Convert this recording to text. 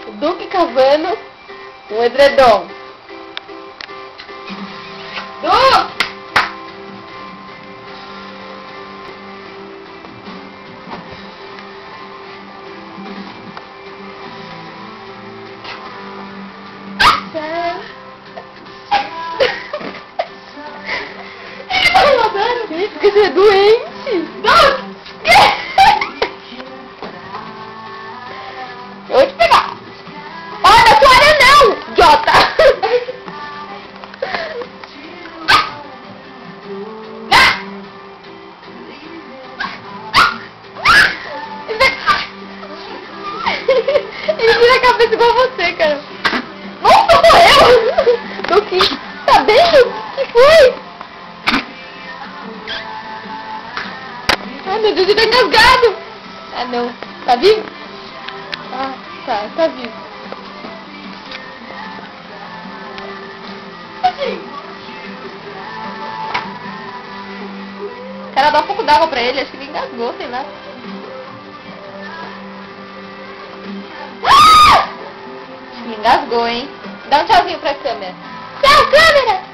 O Duque cavando um edredom. Duque! Ele tá rodando. Isso, porque você é doente. Duque! Eu vou te pegar. Olha, na toalha não, idiota. Ele vira a cabeça igual você, cara. Nossa, morreu! Duque, tá vendo? O que foi? Ai, meu Deus, ele tá engasgado. Ah, não. Tá vivo? Ah, tá vivo. O cara dá um pouco d'água pra ele, acho que ele engasgou, sei lá. Acho que ele engasgou, hein? Dá um tchauzinho pra câmera. Tchau, câmera!